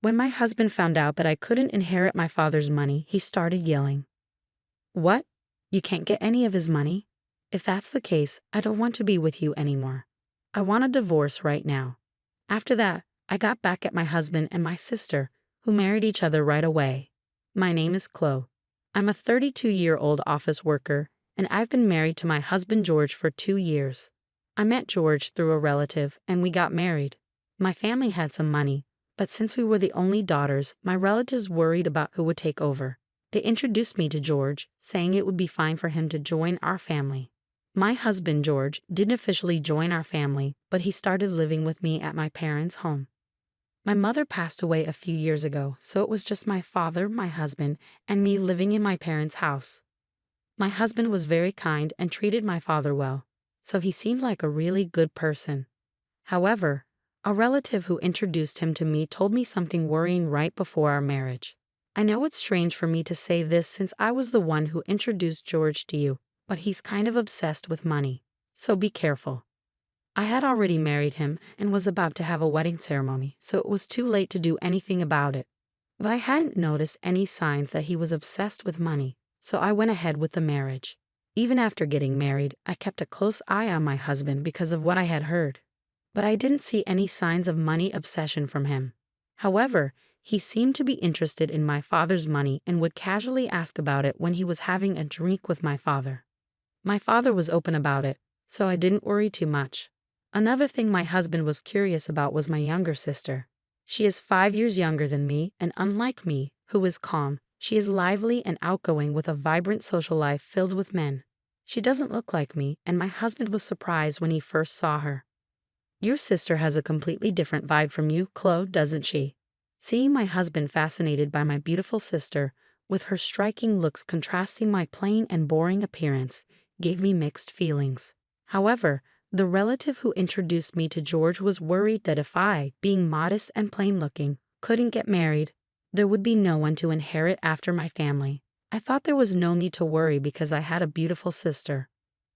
When my husband found out that I couldn't inherit my father's money, he started yelling. "What? You can't get any of his money? If that's the case, I don't want to be with you anymore. I want a divorce right now." After that, I got back at my husband and my sister, who married each other right away. My name is Chloe. I'm a 32-year-old office worker, and I've been married to my husband George for 2 years. I met George through a relative, and we got married. My family had some money, but since we were the only daughters, my relatives worried about who would take over. They introduced me to George, saying it would be fine for him to join our family. My husband George didn't officially join our family, but he started living with me at my parents' home. My mother passed away a few years ago, so it was just my father, my husband, and me living in my parents' house. My husband was very kind and treated my father well, so he seemed like a really good person. However, a relative who introduced him to me told me something worrying right before our marriage. I know it's strange for me to say this since I was the one who introduced George to you, but he's kind of obsessed with money, so be careful. I had already married him and was about to have a wedding ceremony, so it was too late to do anything about it. But I hadn't noticed any signs that he was obsessed with money, so I went ahead with the marriage. Even after getting married, I kept a close eye on my husband because of what I had heard. But I didn't see any signs of money obsession from him. However, he seemed to be interested in my father's money and would casually ask about it when he was having a drink with my father. My father was open about it, so I didn't worry too much. Another thing my husband was curious about was my younger sister. She is 5 years younger than me, and unlike me, who is calm, she is lively and outgoing with a vibrant social life filled with men. She doesn't look like me, and my husband was surprised when he first saw her. "Your sister has a completely different vibe from you, Chloe, doesn't she?" Seeing my husband fascinated by my beautiful sister, with her striking looks contrasting my plain and boring appearance, gave me mixed feelings. However, the relative who introduced me to George was worried that if I, being modest and plain-looking, couldn't get married, there would be no one to inherit after my family. I thought there was no need to worry because I had a beautiful sister.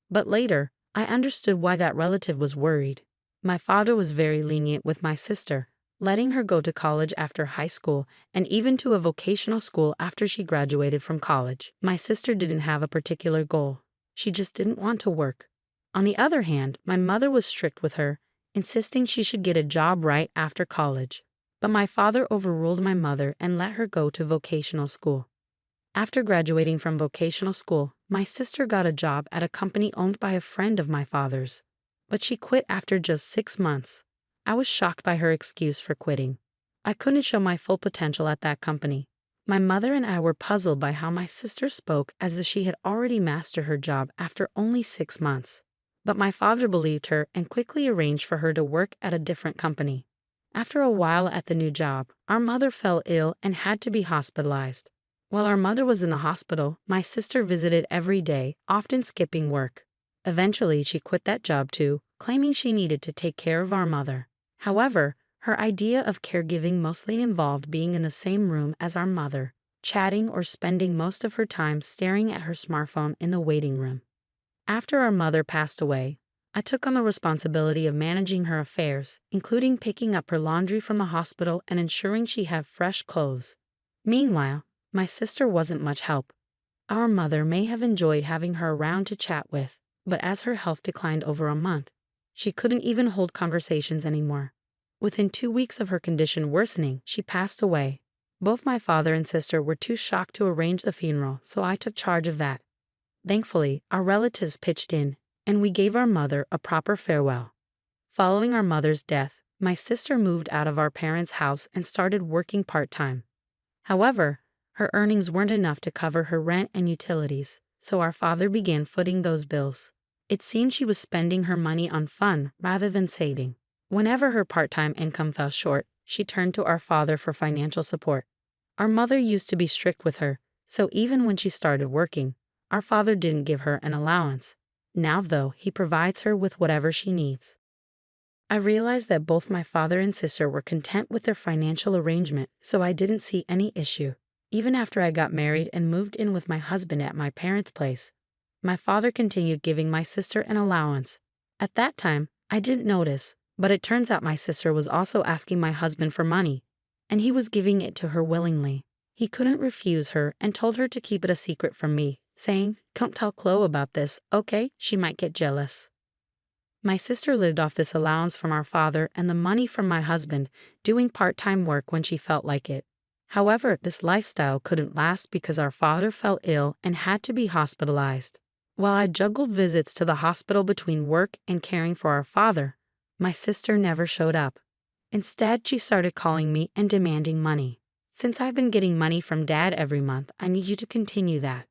But later, I understood why that relative was worried. My father was very lenient with my sister, letting her go to college after high school and even to a vocational school after she graduated from college. My sister didn't have a particular goal. She just didn't want to work. On the other hand, my mother was strict with her, insisting she should get a job right after college. But my father overruled my mother and let her go to vocational school. After graduating from vocational school, my sister got a job at a company owned by a friend of my father's. But she quit after just 6 months. I was shocked by her excuse for quitting. I couldn't show my full potential at that company. My mother and I were puzzled by how my sister spoke as if she had already mastered her job after only 6 months. But my father believed her and quickly arranged for her to work at a different company. After a while at the new job, our mother fell ill and had to be hospitalized. While our mother was in the hospital, my sister visited every day, often skipping work. Eventually, she quit that job too, claiming she needed to take care of our mother. However, her idea of caregiving mostly involved being in the same room as our mother, chatting or spending most of her time staring at her smartphone in the waiting room. After our mother passed away, I took on the responsibility of managing her affairs, including picking up her laundry from the hospital and ensuring she had fresh clothes. Meanwhile, my sister wasn't much help. Our mother may have enjoyed having her around to chat with, but as her health declined over a month, she couldn't even hold conversations anymore. Within 2 weeks of her condition worsening, she passed away. Both my father and sister were too shocked to arrange the funeral, so I took charge of that. Thankfully, our relatives pitched in, and we gave our mother a proper farewell. Following our mother's death, my sister moved out of our parents' house and started working part-time. However, her earnings weren't enough to cover her rent and utilities, so our father began footing those bills. It seemed she was spending her money on fun rather than saving. Whenever her part-time income fell short, she turned to our father for financial support. Our mother used to be strict with her, so even when she started working, our father didn't give her an allowance. Now, though, he provides her with whatever she needs. I realized that both my father and sister were content with their financial arrangement, so I didn't see any issue. Even after I got married and moved in with my husband at my parents' place, my father continued giving my sister an allowance. At that time, I didn't notice, but it turns out my sister was also asking my husband for money. and he was giving it to her willingly. He couldn't refuse her and told her to keep it a secret from me, saying, "Don't tell Chloe about this, okay? She might get jealous." My sister lived off this allowance from our father and the money from my husband, doing part-time work when she felt like it. However, this lifestyle couldn't last because our father fell ill and had to be hospitalized. While I juggled visits to the hospital between work and caring for our father, my sister never showed up. Instead, she started calling me and demanding money. "Since I've been getting money from Dad every month, I need you to continue that.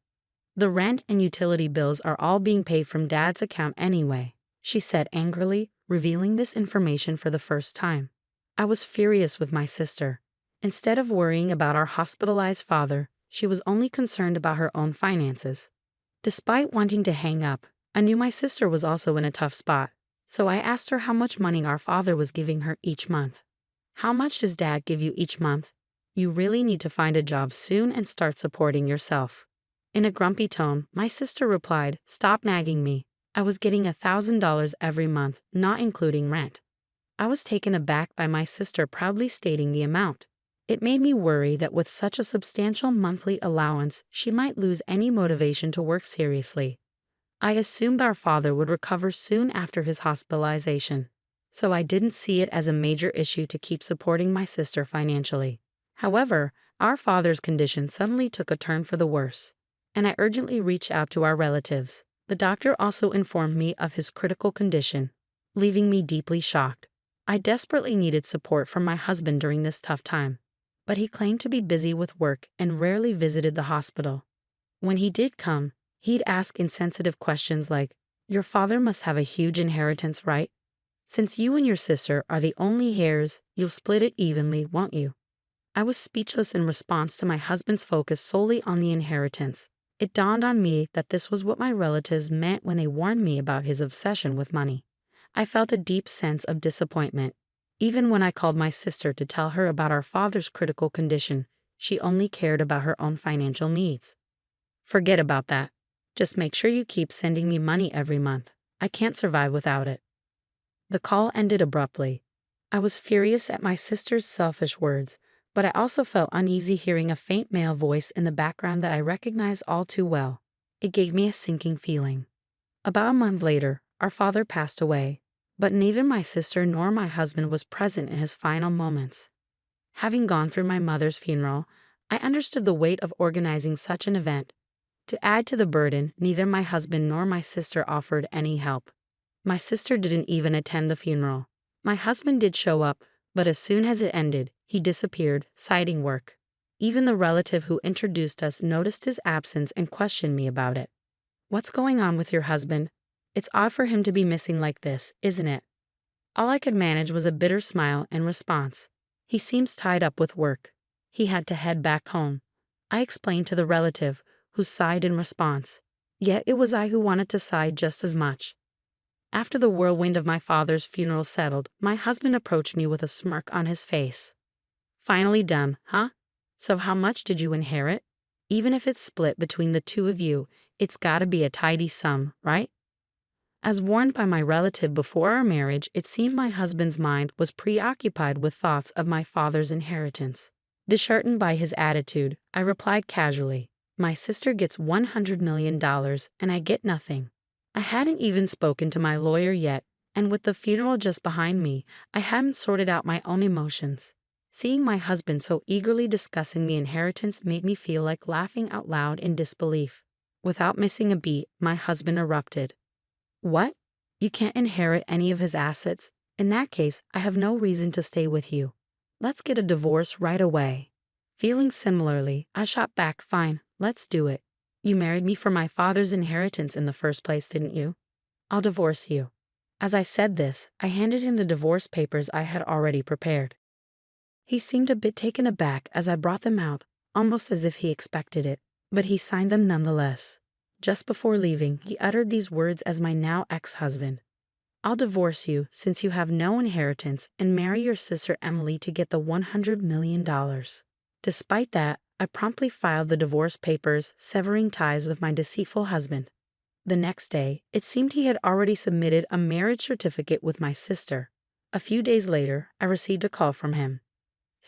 The rent and utility bills are all being paid from Dad's account anyway," she said angrily, revealing this information for the first time. I was furious with my sister. Instead of worrying about our hospitalized father, she was only concerned about her own finances. Despite wanting to hang up, I knew my sister was also in a tough spot, so I asked her how much money our father was giving her each month. "How much does Dad give you each month? You really need to find a job soon and start supporting yourself." In a grumpy tone, my sister replied, "Stop nagging me. I was getting $1,000 every month, not including rent." I was taken aback by my sister proudly stating the amount. It made me worry that with such a substantial monthly allowance, she might lose any motivation to work seriously. I assumed our father would recover soon after his hospitalization, so I didn't see it as a major issue to keep supporting my sister financially. However, our father's condition suddenly took a turn for the worse, and I urgently reached out to our relatives. The doctor also informed me of his critical condition, leaving me deeply shocked. I desperately needed support from my husband during this tough time, but he claimed to be busy with work and rarely visited the hospital. When he did come, he'd ask insensitive questions like, "Your father must have a huge inheritance, right? Since you and your sister are the only heirs, you'll split it evenly, won't you?" I was speechless in response to my husband's focus solely on the inheritance. It dawned on me that this was what my relatives meant when they warned me about his obsession with money. I felt a deep sense of disappointment. Even when I called my sister to tell her about our father's critical condition, she only cared about her own financial needs. "Forget about that. Just make sure you keep sending me money every month. I can't survive without it." The call ended abruptly. I was furious at my sister's selfish words, but I also felt uneasy hearing a faint male voice in the background that I recognized all too well. It gave me a sinking feeling. About a month later, our father passed away, but neither my sister nor my husband was present in his final moments. Having gone through my mother's funeral, I understood the weight of organizing such an event. To add to the burden, neither my husband nor my sister offered any help. My sister didn't even attend the funeral. My husband did show up, but as soon as it ended, he disappeared, citing work. Even the relative who introduced us noticed his absence and questioned me about it. "What's going on with your husband? It's odd for him to be missing like this, isn't it?" All I could manage was a bitter smile in response. "He seems tied up with work. He had to head back home," I explained to the relative, who sighed in response. Yet it was I who wanted to sigh just as much. After the whirlwind of my father's funeral settled, my husband approached me with a smirk on his face. "Finally done, huh? So how much did you inherit? Even if it's split between the two of you, it's gotta be a tidy sum, right?" As warned by my relative before our marriage, it seemed my husband's mind was preoccupied with thoughts of my father's inheritance. Disheartened by his attitude, I replied casually, "My sister gets $100 million and I get nothing." I hadn't even spoken to my lawyer yet, and with the funeral just behind me, I hadn't sorted out my own emotions. Seeing my husband so eagerly discussing the inheritance made me feel like laughing out loud in disbelief. Without missing a beat, my husband erupted. "What? You can't inherit any of his assets? In that case, I have no reason to stay with you. Let's get a divorce right away." Feeling similarly, I shot back, "Fine, let's do it. You married me for my father's inheritance in the first place, didn't you? I'll divorce you." As I said this, I handed him the divorce papers I had already prepared. He seemed a bit taken aback as I brought them out, almost as if he expected it, but he signed them nonetheless. Just before leaving, he uttered these words as my now ex-husband. "I'll divorce you since you have no inheritance and marry your sister Emily to get the $100 million. Despite that, I promptly filed the divorce papers, severing ties with my deceitful husband. The next day, it seemed he had already submitted a marriage certificate with my sister. A few days later, I received a call from him.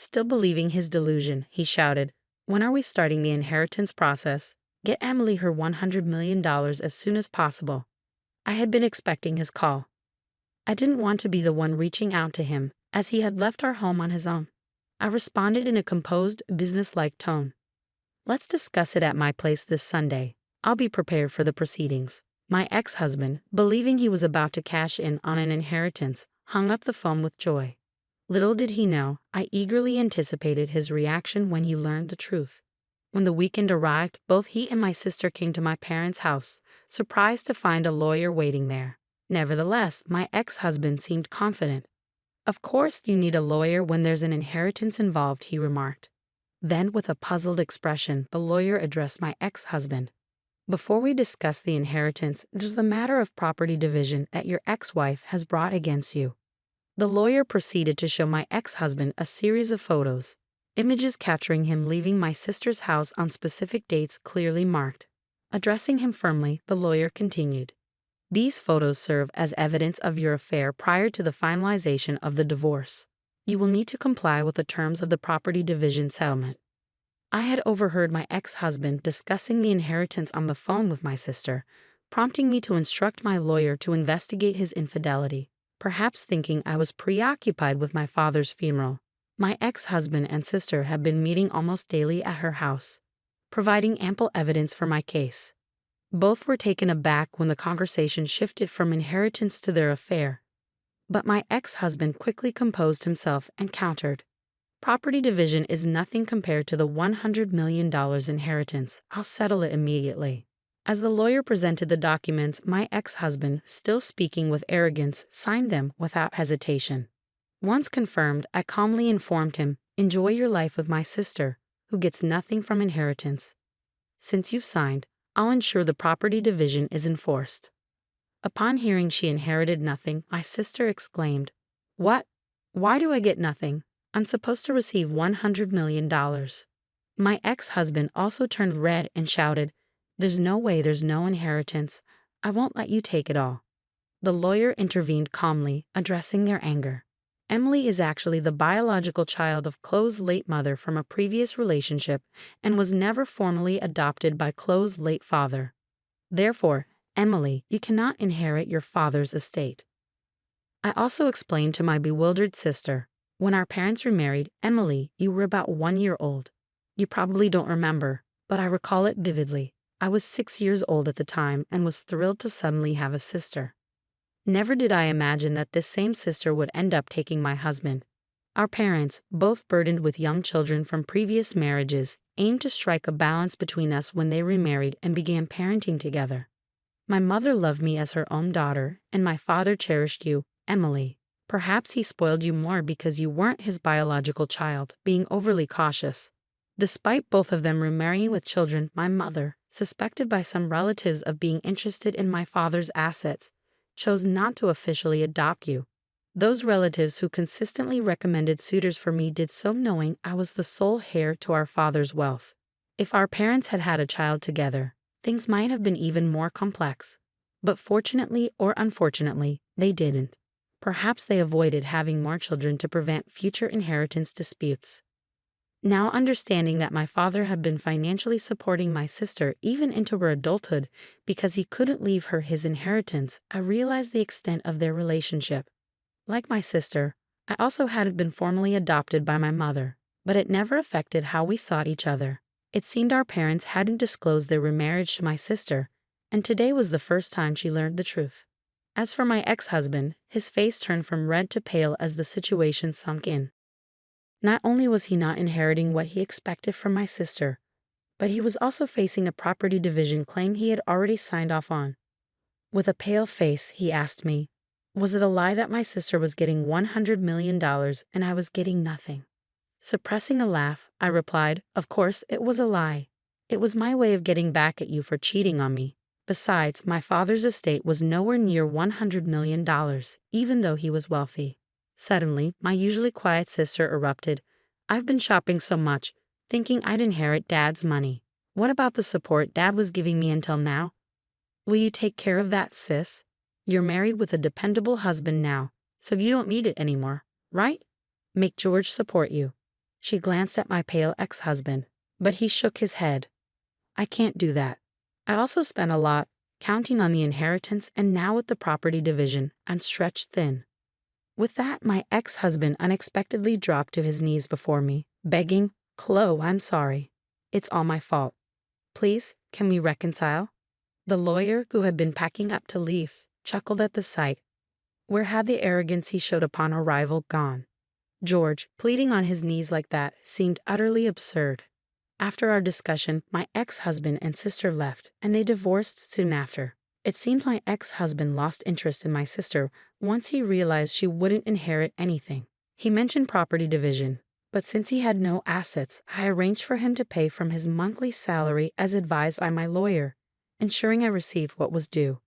Still believing his delusion, he shouted, "When are we starting the inheritance process? Get Emily her $100 million as soon as possible." I had been expecting his call. I didn't want to be the one reaching out to him, as he had left our home on his own. I responded in a composed, business-like tone. "Let's discuss it at my place this Sunday. I'll be prepared for the proceedings." My ex-husband, believing he was about to cash in on an inheritance, hung up the phone with joy. Little did he know, I eagerly anticipated his reaction when he learned the truth. When the weekend arrived, both he and my sister came to my parents' house, surprised to find a lawyer waiting there. Nevertheless, my ex-husband seemed confident. "Of course you need a lawyer when there's an inheritance involved," he remarked. Then, with a puzzled expression, the lawyer addressed my ex-husband. "Before we discuss the inheritance, there's the matter of property division that your ex-wife has brought against you." The lawyer proceeded to show my ex-husband a series of photos, images capturing him leaving my sister's house on specific dates clearly marked. Addressing him firmly, the lawyer continued, "These photos serve as evidence of your affair prior to the finalization of the divorce. You will need to comply with the terms of the property division settlement." I had overheard my ex-husband discussing the inheritance on the phone with my sister, prompting me to instruct my lawyer to investigate his infidelity. Perhaps thinking I was preoccupied with my father's funeral, my ex-husband and sister had been meeting almost daily at her house, providing ample evidence for my case. Both were taken aback when the conversation shifted from inheritance to their affair. But my ex-husband quickly composed himself and countered, "Property division is nothing compared to the $100 million inheritance. I'll settle it immediately." As the lawyer presented the documents, my ex-husband, still speaking with arrogance, signed them without hesitation. Once confirmed, I calmly informed him, "Enjoy your life with my sister, who gets nothing from inheritance. Since you've signed, I'll ensure the property division is enforced." Upon hearing she inherited nothing, my sister exclaimed, "What? Why do I get nothing? I'm supposed to receive $100 million. My ex-husband also turned red and shouted, "There's no way, there's no inheritance. I won't let you take it all." The lawyer intervened calmly, addressing their anger. "Emily is actually the biological child of Chloe's late mother from a previous relationship and was never formally adopted by Chloe's late father. Therefore, Emily, you cannot inherit your father's estate." I also explained to my bewildered sister, "When our parents remarried, Emily, you were about 1 year old. You probably don't remember, but I recall it vividly. I was 6 years old at the time and was thrilled to suddenly have a sister. Never did I imagine that this same sister would end up taking my husband. Our parents, both burdened with young children from previous marriages, aimed to strike a balance between us when they remarried and began parenting together. My mother loved me as her own daughter, and my father cherished you, Emily. Perhaps he spoiled you more because you weren't his biological child, being overly cautious." Despite both of them remarrying with children, my mother, suspected by some relatives of being interested in my father's assets, chose not to officially adopt you. Those relatives who consistently recommended suitors for me did so knowing I was the sole heir to our father's wealth. If our parents had had a child together, things might have been even more complex. But fortunately or unfortunately, they didn't. Perhaps they avoided having more children to prevent future inheritance disputes. Now understanding that my father had been financially supporting my sister even into her adulthood because he couldn't leave her his inheritance, I realized the extent of their relationship. Like my sister, I also hadn't been formally adopted by my mother, but it never affected how we saw each other. It seemed our parents hadn't disclosed their remarriage to my sister, and today was the first time she learned the truth. As for my ex-husband, his face turned from red to pale as the situation sunk in. Not only was he not inheriting what he expected from my sister, but he was also facing a property division claim he had already signed off on. With a pale face, he asked me, was it a lie that my sister was getting $100 million and I was getting nothing? Suppressing a laugh, I replied, "Of course, it was a lie. It was my way of getting back at you for cheating on me. Besides, my father's estate was nowhere near $100 million, even though he was wealthy." Suddenly, my usually quiet sister erupted, "I've been shopping so much, thinking I'd inherit Dad's money. What about the support Dad was giving me until now? Will you take care of that, sis? You're married with a dependable husband now, so you don't need it anymore, right? Make George support you." She glanced at my pale ex-husband, but he shook his head. I can't do that. I also spent a lot, counting on the inheritance, and now with the property division, I'm stretched thin. With that, my ex-husband unexpectedly dropped to his knees before me, begging, Chloe, I'm sorry. It's all my fault. Please, can we reconcile? The lawyer, who had been packing up to leave, chuckled at the sight. Where had the arrogance he showed upon arrival gone? George, pleading on his knees like that, seemed utterly absurd. After our discussion, my ex-husband and sister left, and they divorced soon after. It seemed my ex-husband lost interest in my sister once he realized she wouldn't inherit anything. He mentioned property division, but since he had no assets, I arranged for him to pay from his monthly salary as advised by my lawyer, ensuring I received what was due.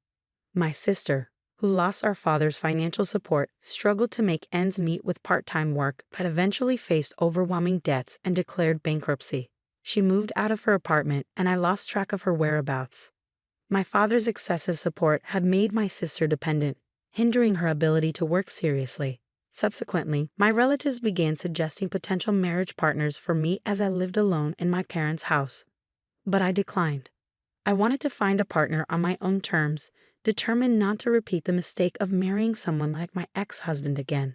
My sister, who lost our father's financial support, struggled to make ends meet with part-time work, but eventually faced overwhelming debts and declared bankruptcy. She moved out of her apartment, and I lost track of her whereabouts. My father's excessive support had made my sister dependent, hindering her ability to work seriously. Subsequently, my relatives began suggesting potential marriage partners for me as I lived alone in my parents' house. But I declined. I wanted to find a partner on my own terms, determined not to repeat the mistake of marrying someone like my ex-husband again.